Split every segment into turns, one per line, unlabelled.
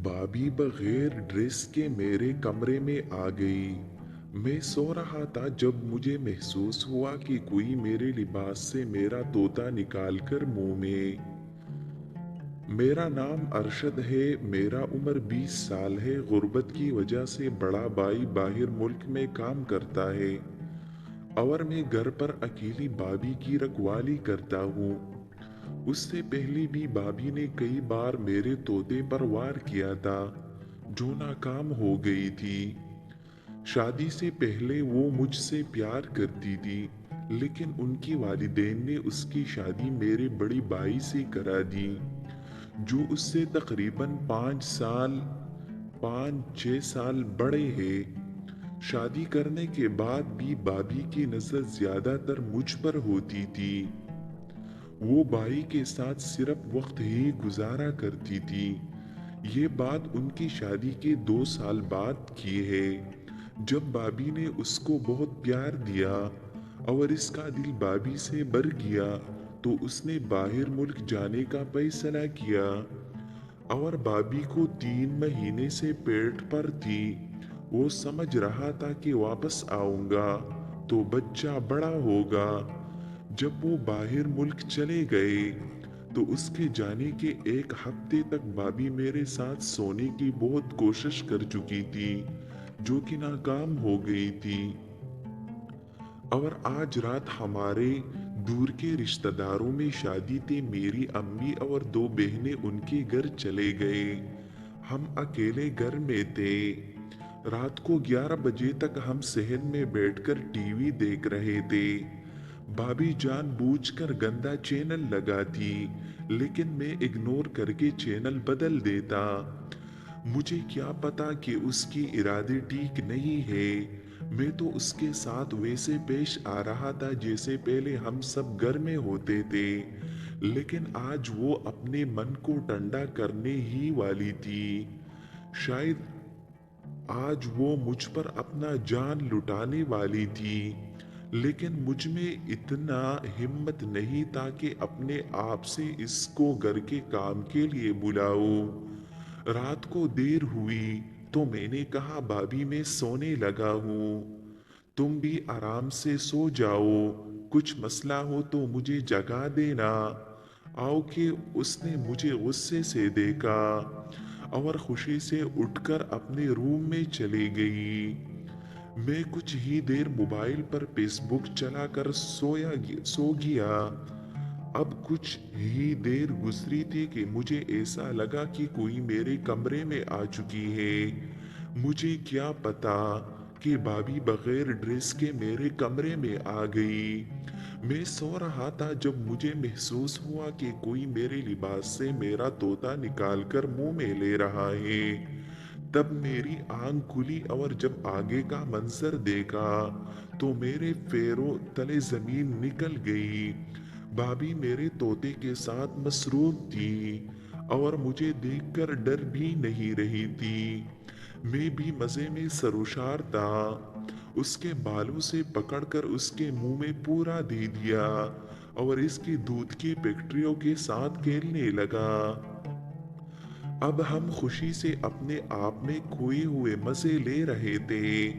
بابی بغیر ڈریس کے میرے کمرے میں آ گئی۔ میں سو رہا تھا جب مجھے محسوس ہوا کہ کوئی میرے لباس سے میرا طوطا نکال کر منہ میں۔ میرا نام ارشد ہے، میرا عمر 20 سال ہے۔ غربت کی وجہ سے بڑا بھائی باہر ملک میں کام کرتا ہے اور میں گھر پر اکیلی بابی کی رکھوالی کرتا ہوں۔ اس سے پہلے بھی بابی نے کئی بار میرے طوطے پر وار کیا تھا جو ناکام ہو گئی تھی۔ شادی سے پہلے وہ مجھ سے پیار کرتی تھی، لیکن ان کی والدین نے اس کی شادی میرے بڑے بھائی سے کرا دی جو اس سے تقریباً 5-6 سال بڑے ہیں۔ شادی کرنے کے بعد بھی بابی کی نظر زیادہ تر مجھ پر ہوتی تھی۔ وہ بھائی کے ساتھ صرف وقت ہی گزارا کرتی تھی۔ یہ بات ان کی شادی کے 2 سال بعد کی ہے، جب بابی نے اس کو بہت پیار دیا اور اس کا دل بابی سے بھر گیا تو اس نے باہر ملک جانے کا فیصلہ کیا اور بابی کو 3 مہینے سے پیٹ پر تھی۔ وہ سمجھ رہا تھا کہ واپس آؤں گا تو بچہ بڑا ہوگا۔ جب وہ باہر ملک چلے گئے تو اس کے جانے کے 1 ہفتے تک بابی میرے ساتھ سونے کی بہت کوشش کر چکی تھی جو کہ ناکام ہو گئی تھی۔ اور آج رات ہمارے دور کے رشتہ داروں میں شادی تھی۔ میری امی اور 2 بہنیں ان کے گھر چلے گئے۔ ہم اکیلے گھر میں تھے۔ رات کو 11 بجے تک ہم صحن میں بیٹھ کر ٹی وی دیکھ رہے تھے۔ بابی جان بوجھ کر گندا چینل لگاتی، لیکن میں اگنور کر کے چینل بدل دیتا۔ مجھے کیا پتا کہ اس کی ارادے ٹھیک نہیں ہے۔ میں تو اس کے ساتھ ویسے پیش آ رہا تھا جیسے پہلے ہم سب گھر میں ہوتے تھے، لیکن آج وہ اپنے من کو ٹھنڈا کرنے ہی والی تھی۔ شاید آج وہ مجھ پر اپنا جان لٹانے والی تھی، لیکن مجھ میں اتنا ہمت نہیں تھا کہ اپنے آپ سے اس کو گھر کے کام کے لیے بلاؤں۔ رات کو دیر ہوئی تو میں نے کہا بابی میں سونے لگا ہوں، تم بھی آرام سے سو جاؤ، کچھ مسئلہ ہو تو مجھے جگا دینا۔ آؤ کہ اس نے مجھے غصے سے دیکھا اور خوشی سے اٹھ کر اپنے روم میں چلی گئی۔ میں کچھ ہی دیر موبائل پر فیس بک چلا کر سو گیا۔ اب کچھ ہی دیر گزری تھی کہ مجھے ایسا لگا کہ کوئی میرے کمرے میں آ چکی ہے۔ مجھے کیا پتا کہ بابی بغیر ڈریس کے میرے کمرے میں آ گئی۔ میں سو رہا تھا جب مجھے محسوس ہوا کہ کوئی میرے لباس سے میرا طوطا نکال کر منہ میں لے رہا ہے۔ تب میری آنکھ کھلی اور جب آگے کا منظر دیکھا تو میرے پیروں تلے زمین نکل گئی۔ بابی میرے طوطے کے ساتھ مصروف تھی اور مجھے دیکھ کر ڈر بھی نہیں رہی تھی۔ میں بھی مزے میں سرشار تھا۔ اس کے بالوں سے پکڑ کر اس کے منہ میں پورا دے دیا اور اس کی دودھ کی فیکٹریوں کے ساتھ کھیلنے لگا۔ اب ہم خوشی سے اپنے آپ میں کھوئے ہوئے مزے لے رہے تھے۔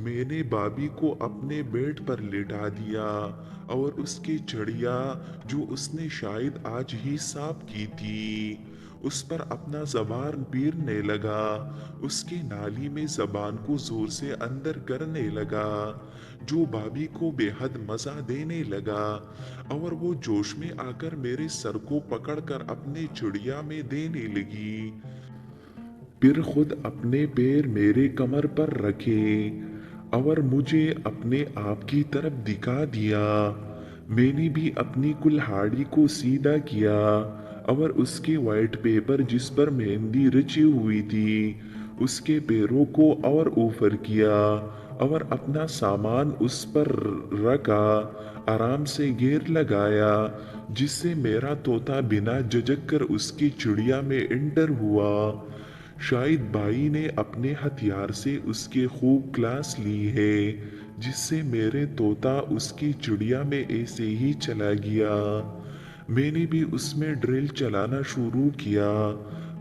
میں نے بابی کو اپنے بیڈ پر لٹا دیا اور اس کی چڑیا جو اس نے شاید آج ہی صاف کی تھی اس پر اپنا زبان پیرنے لگا۔ اس کی نالی میں زبان کو زور سے اندر کرنے لگا جو بابی کو بے حد مزہ دینے لگا اور وہ جوش میں آ کر میرے سر کو پکڑ کر اپنے چڑیا میں دینے لگی۔ پھر خود اپنے پیر میرے کمر پر رکھے اور مجھے اپنے آپ کی طرف دکھا دیا۔ میں نے بھی اپنی کلہاڑی کو سیدھا کیا اور اس کے وائٹ پیپر جس پر مہندی رچی ہوئی تھی اس کے پیروں کو اور اوپر کیا اور اپنا سامان اس پر رکھا، آرام سے گیئر لگایا جس سے میرا طوطا بنا جھجک کر اس کی چڑیا میں انٹر ہوا۔ شاید بھائی نے اپنے ہتھیار سے اس کی خوب کلاس لی ہے جس سے میرے طوطا اس کی چڑیا میں ایسے ہی چلا گیا۔ میں نے بھی اس میں ڈرل چلانا شروع کیا۔